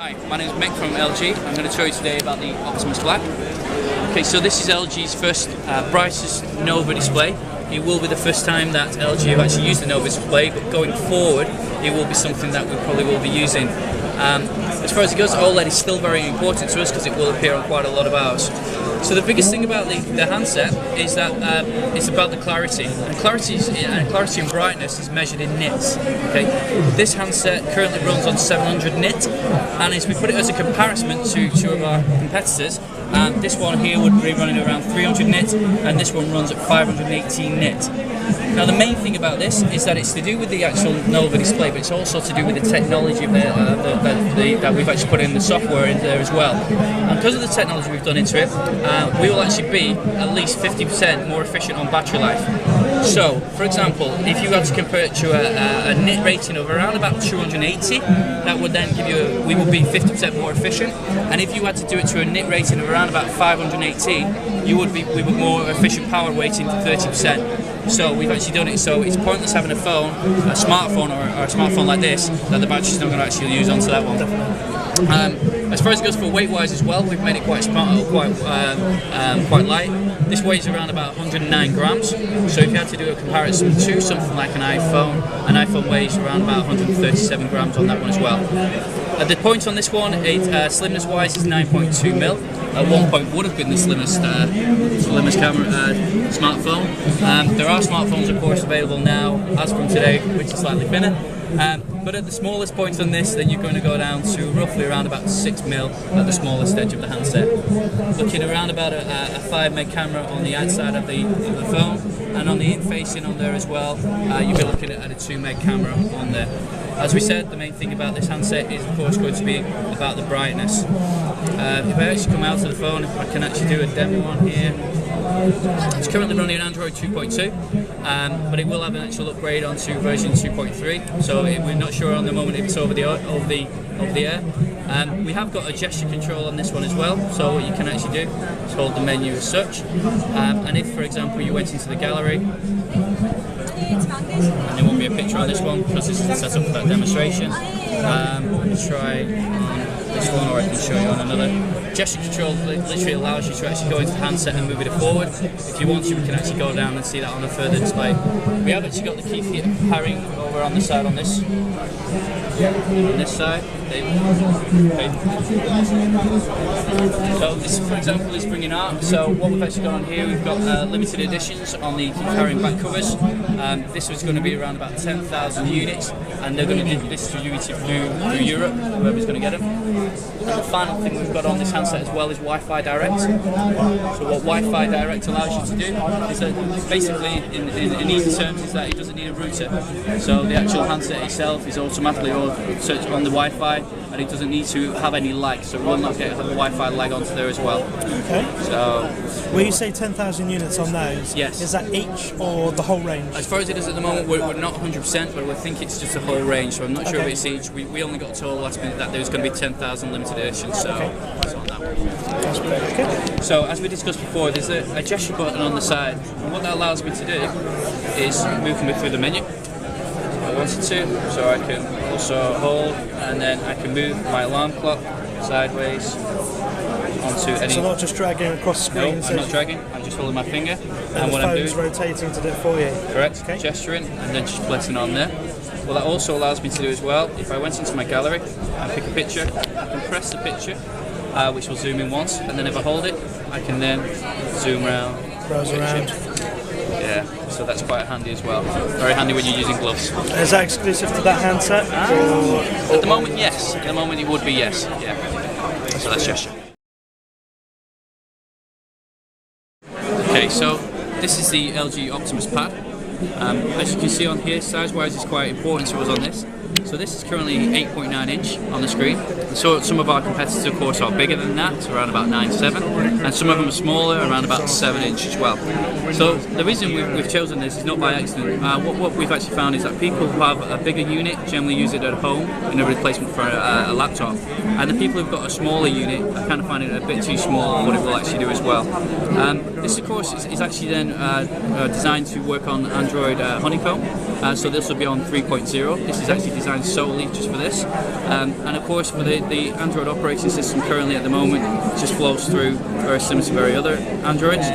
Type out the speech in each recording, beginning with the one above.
Hi, my name is Mick from LG. I'm going to show you today about the Optimus Black. Okay, so this is LG's first brightest Nova display. It will be the first time that LG have actually used the Nova display, but going forward it will be something that we probably will be using. As far as it goes, OLED is still very important to us because it will appear on quite a lot of ours. So the biggest thing about the handset is that it's about the clarity. And clarity and brightness is measured in nits. Okay, this handset currently runs on 700 nit, and as we put it as a comparison to two of our competitors, this one here would be running around 300 nit, and this one runs at 518 nit. Now the main thing about this is that it's to do with the actual Nova display, but it's also to do with the technology that we've actually put in the software in there as well. And because of the technology we've done into it, we will actually be at least 50% more efficient on battery life. So, for example, if you had to compare it to a nit rating of around about 280, that would then give you, we will be 50% more efficient. And if you had to do it to a nit rating of around about 518, we would more efficient power weighting to 30%. So we've actually done it so it's pointless having a phone, a smartphone or a smartphone like this, that the battery's not going to actually use onto that one. As far as it goes for weight-wise as well, we've made it quite light. This weighs around about 109 grams. So if you had to do a comparison to something like an iPhone weighs around about 137 grams on that one as well. The point on this one, slimness-wise, is 9.2 mil. At one point would have been the slimmest camera smartphone. There are smartphones, of course, available now as from today, which is slightly thinner. But at the smallest point on this, then you're going to go down to roughly around about 6 mil at the smallest edge of the handset. Looking around about a 5 meg camera on the outside of the phone, and on the in-facing on there as well, you'll be looking at a 2 meg camera on there. As we said, the main thing about this handset is, of course, going to be about the brightness. If I actually come out to the phone, I can actually do a demo on here. It's currently running Android 2.2, but it will have an actual upgrade onto version 2.3. So we're not sure on the moment if it's over the air. We have got a gesture control on this one as well. So what you can actually do is hold the menu as such. And if, for example, you went into the gallery, and there won't be a picture on this one because this is set up for that demonstration. I can try on this one, or I can show you on another. Gesture control literally allows you to actually go into the handset and move it forward. If you want to, we can actually go down and see that on a further display. We have actually got the key pairing over on the side on this. On this side. Okay. So this, for example, is bringing art. So what we've actually got on here, we've got limited editions on the key pairing back covers. This was going to be around about 10,000 units, and they're going to be distributed through Europe, whoever's going to get them. And the final thing we've got on this handset as well is Wi-Fi Direct. So what Wi-Fi Direct allows you to do is that basically, in easy terms, is that it doesn't need a router. So the actual handset itself is automatically searched on the Wi-Fi, and it doesn't need to have any lag, so it will not get a Wi-Fi lag onto there as well. Okay. So, when you say 10,000 units on those, yes, is that each or the whole range? As far as it is at the moment, we're not 100%, but we think it's just a whole range, so I'm not sure if it's each. We only got told last minute that there was going to be 10,000 limited editions, so it's on that one. That's pretty good. So as we discussed before, there's a gesture button on the side, and what that allows me to do is move me through the menu. I wanted to, so I can also hold, and then I can move my alarm clock sideways onto any. So not just dragging across the screen. No, I'm not dragging. I'm just holding my finger, and what I'm doing, rotating to do it for you. Correct. Okay. Gesturing, and then just pressing on there. What that also allows me to do as well, if I went into my gallery and pick a picture, I can press the picture, which will zoom in once, and then if I hold it, I can then zoom around. Browse around. Yeah, so that's quite handy as well. Very handy when you're using gloves. Is that exclusive to that handset? At the moment, yes. At the moment, it would be yes. Yeah. So that's gesture. Okay, so this is the LG Optimus Pad. As you can see on here, size-wise, it's quite important to us on this. So this is currently 8.9 inch on the screen. So some of our competitors, of course, are bigger than that, around about 9.7, and some of them are smaller, around about 7 inch as well. So the reason we've chosen this is not by accident. What we've actually found is that people who have a bigger unit generally use it at home in a replacement for a laptop, and the people who've got a smaller unit are kind of finding it a bit too small for what it will actually do as well. This, of course, is actually then designed to work on Android Honeycomb. So this will be on 3.0. This is actually designed solely just for this. And of course, for the Android operating system currently at the moment, it just flows through very similar to very other Androids.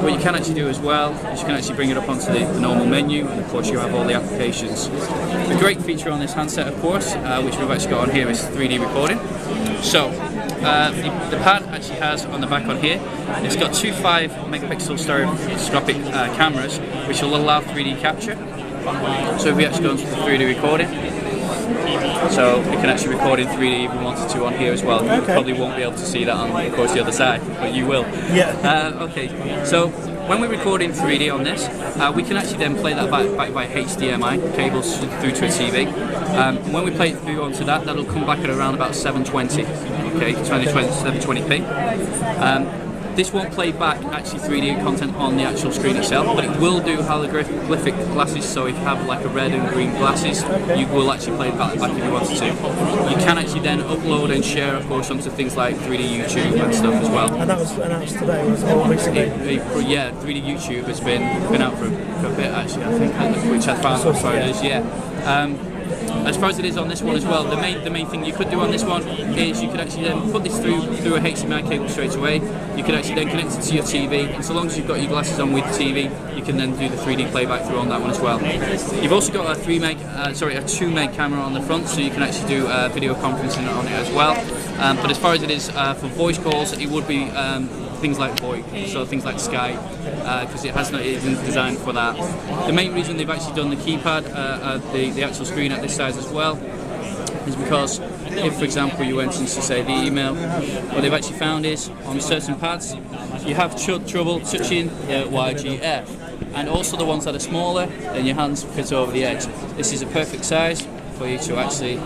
What you can actually do as well is you can actually bring it up onto the normal menu, and of course you have all the applications. The great feature on this handset, of course, which we've actually got on here, is 3D recording. So the pad actually has on the back on here, it's got two 5 megapixel stereoscopic cameras, which will allow 3D capture. So if we actually go into the 3D recording, so we can actually record in 3D if we wanted to on here as well. You probably won't be able to see that on, of course, the other side, but you will. Yeah. Okay, so when we record in 3D on this, we can actually then play that back by HDMI cables through to a TV. When we play it through onto that, that'll come back at around about 720, okay, 720p. This won't play back actually 3D content on the actual screen itself, but it will do holographic glasses, so if you have like a red and green glasses, you will actually play it back if you wanted to. You can actually then upload and share, of course, onto things like 3D YouTube and stuff as well. And that was announced today, was it, recently? Yeah, 3D YouTube has been out for a bit actually, I think, which I found as far as as far as it is on this one as well, the main thing you could do on this one is you could actually then put this through a HDMI cable straight away. You could actually then connect it to your TV, and so long as you've got your glasses on with the TV, you can then do the 3D playback through on that one as well. You've also got a 2 meg camera on the front, so you can actually do video conferencing on it as well. But as far as it is for voice calls, it would be things like VoIP, so things like Skype, because it isn't designed for that. The main reason they've actually done the keypad, the actual screen at this size as well, is because if, for example, you went into, say, the email, what they've actually found is on certain pads, you have trouble touching YGF, and also the ones that are smaller, and your hands fit over the edge. This is a perfect size for you to actually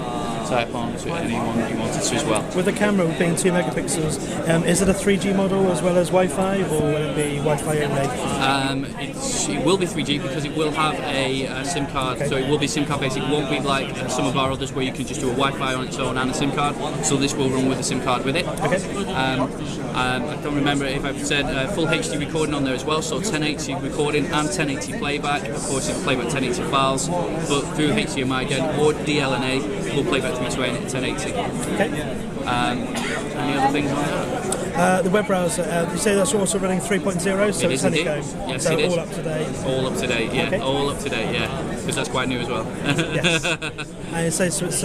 type on to anyone you wanted to as well. With the camera being 2 megapixels, is it a 3G model as well as Wi-Fi, or will it be Wi-Fi only? It will be 3G because it will have a SIM card, so it will be SIM card based. It won't be like some of our others where you can just do a Wi-Fi on its own and a SIM card, so this will run with a SIM card with it. Okay. I don't remember if I've said full HD recording on there as well, so 1080 recording and 1080 playback. Of course, it will play back 1080 files, but through HDMI again, or DLNA, will play back through to 1080. Okay. Any other things on that? The web browser, you say that's also running 3.0, so it's honeycomb. Yes, so it is. all up to date. All up to date, yeah. Okay. All up to date, yeah. Because that's quite new as well. Yes. And it says so it's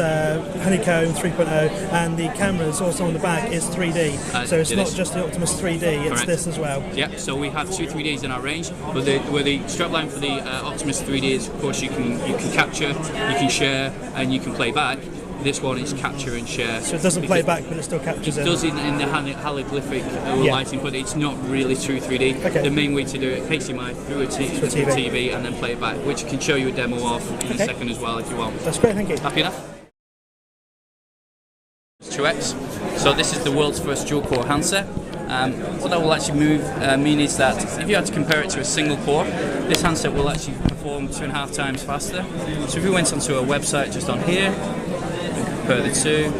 honeycomb 3.0, and the camera is also on the back is 3D. So it's not just the Optimus 3D, it's Correct. this as well. Yeah, so we have 2 3Ds in our range, but where the strapline for the Optimus 3D is, of course, you can capture, you can share, and you can play back. This one is capture and share. So it doesn't play back, but it still captures it. It does in the holographic lighting, but it's not really true 3D. Okay. The main way to do it, HDMI through a TV and then play it back, which I can show you a demo of in a second as well if you want. That's great, thank you. Happy enough? 2X. So this is the world's first dual-core handset. What that will actually mean is that if you had to compare it to a single core, this handset will actually perform 2.5 times faster. So if we went onto a website just on here, and compare the two,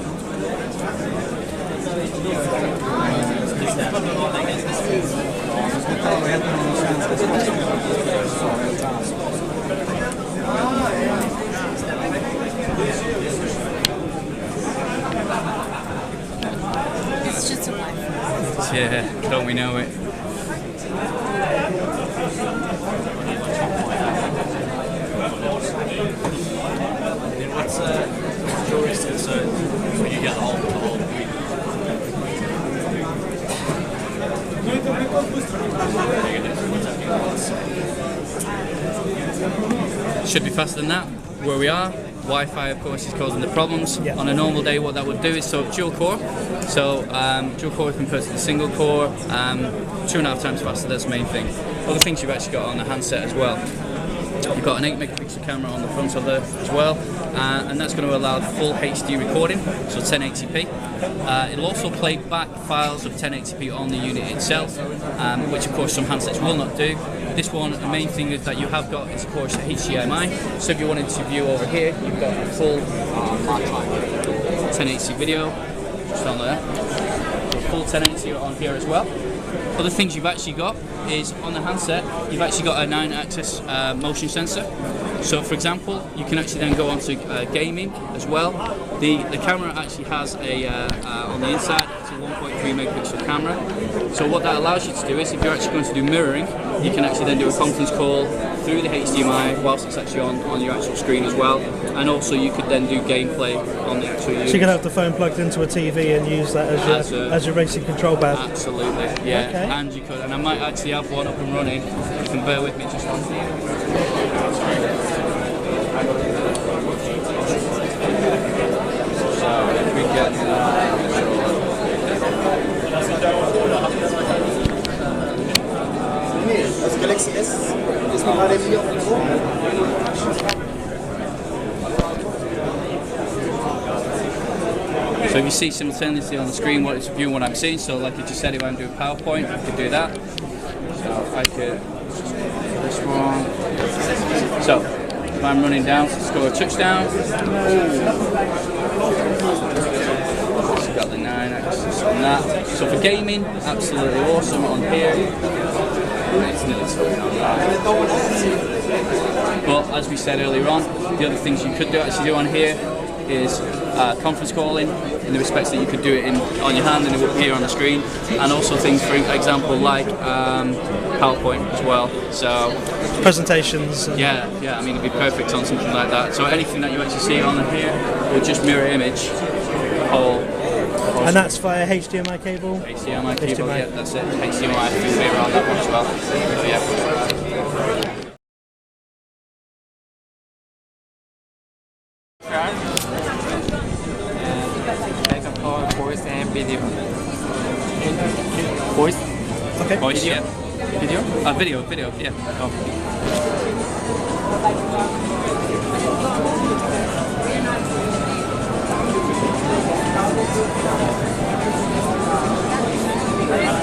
It's just a life. yeah, don't we know it? What's tourist concern when you get the whole Should be faster than that. Where we are, Wi-Fi of course is causing the problems. Yeah. On a normal day what that would do is dual core. So dual core compared to the single core, 2.5 times faster, that's the main thing. Other things you've actually got on the handset as well. You've got an 8 megapixel camera on the front of it as well, and that's going to allow full HD recording, so 1080p. It'll also play back files of 1080p on the unit itself, which of course some handsets will not do. This one, the main thing is that you have got is of course HDMI, so if you wanted to view over here, you've got a full 1080 video, just on there, full 1080 on here as well. Other things you've actually got is on the handset, you've actually got a 9-axis motion sensor. So for example, you can actually then go on to gaming as well. The camera actually has a, on the inside, it's a 1.3 megapixel camera. So what that allows you to do is, if you're actually going to do mirroring, you can actually then do a conference call through the HDMI whilst it's actually on your actual screen as well. And also you could then do gameplay on the actual unit. So you can have the phone plugged into a TV and use that as your racing control pad? Absolutely, yeah. Okay. And you could, and I might actually have one up and running. You can bear with me just one So if we get Galaxy S ist noch eine So if you see simultaneously on the screen what it's viewing what I'm seeing, so like I just said, if I'm doing PowerPoint, I could do that. So I could this one. So if I'm running down to score a touchdown, got the 9 axis on that. So for gaming, absolutely awesome on here. It's nearly talking on that. But as we said earlier on, the other things you could actually do on here is conference calling, in the respects that you could do it on your hand and it would appear on the screen, and also things, for example, like PowerPoint as well. So presentations. Yeah, I mean, it'd be perfect on something like that. So anything that you actually see on here will just mirror image whole. And that's via HDMI cable? HDMI cable, yeah, that's it. HDMI will mirror on that one as well. So, yeah. Voice and video. Voice? Okay. Voice, video? Yeah. Video? Video, yeah. Oh.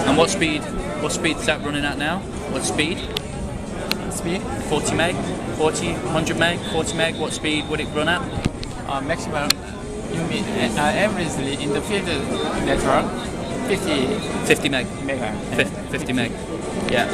And what speed is that running at now? What speed? Speed? 40 meg? 40, 100 meg? 40 meg? What speed would it run at? Maximum. You mean averagely in the field network 50 meg. mega. 50 meg. Yeah.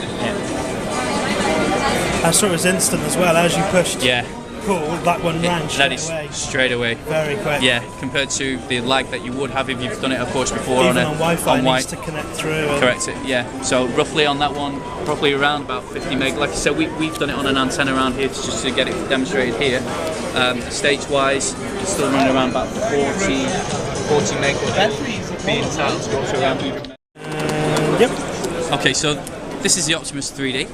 I saw it was instant as well, as you pushed. Yeah. Cool, that one ran That is away. straight away. Very quick. Yeah, compared to the lag that you would have if you've done it, of course, before. Even on Wi-Fi, it needs to connect through. Correct it, yeah. So roughly on that one, probably around about 50 meg. Like I said, we've done it on an antenna around here just to get it demonstrated here. Stage-wise, it's still running around about 40 meg. The entire to go to around 100 meg. Yep. Okay, so this is the Optimus 3D.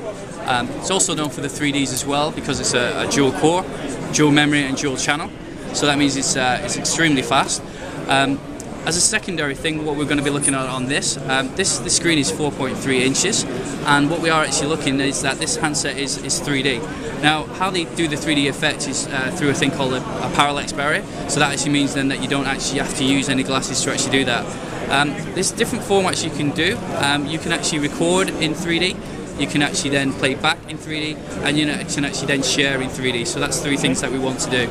It's also known for the 3Ds as well because it's a dual core, dual memory and dual channel. So that means it's extremely fast. As a secondary thing, what we're going to be looking at on this screen is 4.3 inches, and what we are actually looking is that this handset is 3D. Now, how they do the 3D effect is through a thing called a parallax barrier. So that actually means then that you don't actually have to use any glasses to actually do that. There's different formats you can do. You can actually record in 3D. You can actually then play back in 3D, and you can actually then share in 3D. So that's three things that we want to do.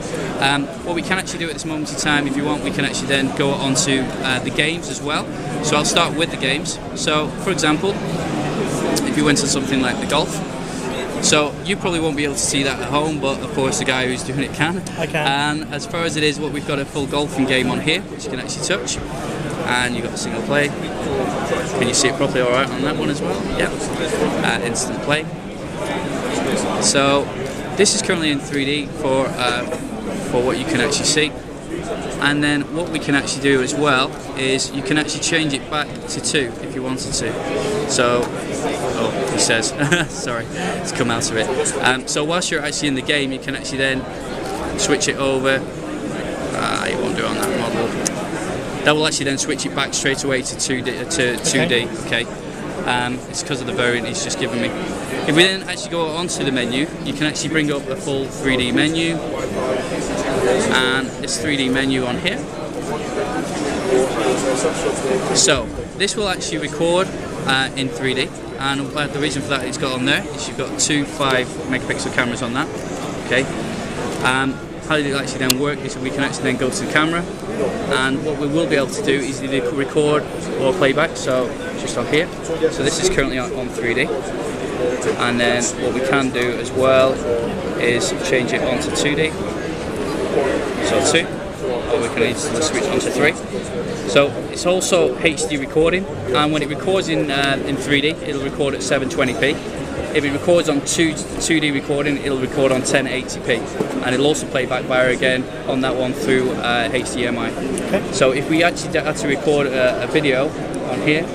What we can actually do at this moment in time, if you want, we can actually then go on to the games as well. So I'll start with the games. So for example, if you went to something like the golf, so you probably won't be able to see that at home, but of course the guy who's doing it can. I can. And as far as it is, what we've got a full golfing game on here, which you can actually touch. And you've got a single play. Can you see it properly alright on that one as well? Yeah. Instant play. So this is currently in 3D for what you can actually see. And then what we can actually do as well is you can actually change it back to 2 if you wanted to. So, oh, he says, sorry, it's come out of it. So whilst you're actually in the game, you can actually then switch it over. You won't do it on that model. That will actually then switch it back straight away to 2D. Okay. It's because of the variant he's just given me. If we then actually go onto the menu, you can actually bring up a full 3D menu, and this 3D menu on here. So this will actually record in 3D, and the reason for that it's got on there is you've got 2 5 megapixel cameras on that. Okay. How it actually then work is we can actually then go to the camera, and what we will be able to do is either record or playback. So just on here. So this is currently on 3D. and then what we can do as well is change it onto 2D. So 2, or we can easily switch onto 3. So it's also HD recording, and when it records in 3D, it'll record at 720p. If it records on 2D recording, it'll record on 1080p, and it'll also play back via again on that one through HDMI. Okay. So if we actually had to record a video on here,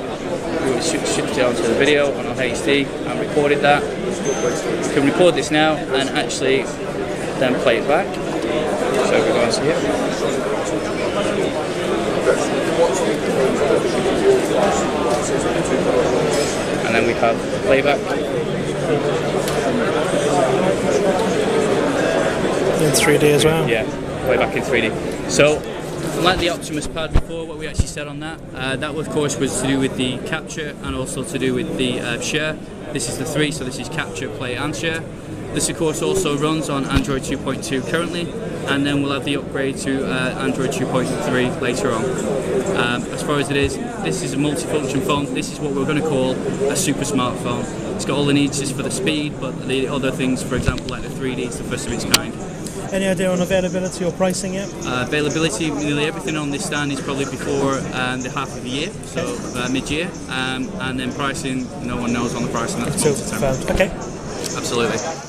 we would shift it onto the video and on HD and recorded that. We can record this now and actually then play it back. So if we go into here. And then we have playback. In 3D as well? Yeah, playback in 3D. So, like the Optimus Pad before, what we actually said on that, that of course was to do with the capture and also to do with the share. This is the 3, so this is capture, play and share. This of course also runs on Android 2.2 currently, and then we'll have the upgrade to Android 2.3 later on. As far as it is, this is a multifunction phone. This is what we're going to call a super smartphone. It's got all the needs just for the speed, but the other things, for example, like the 3D, it's the first of its kind. Any idea on availability or pricing yet? Availability, nearly everything on this stand is probably before the half of the year, so mid-year, and then pricing, no one knows on the pricing. That's Still confirmed. Okay. Absolutely.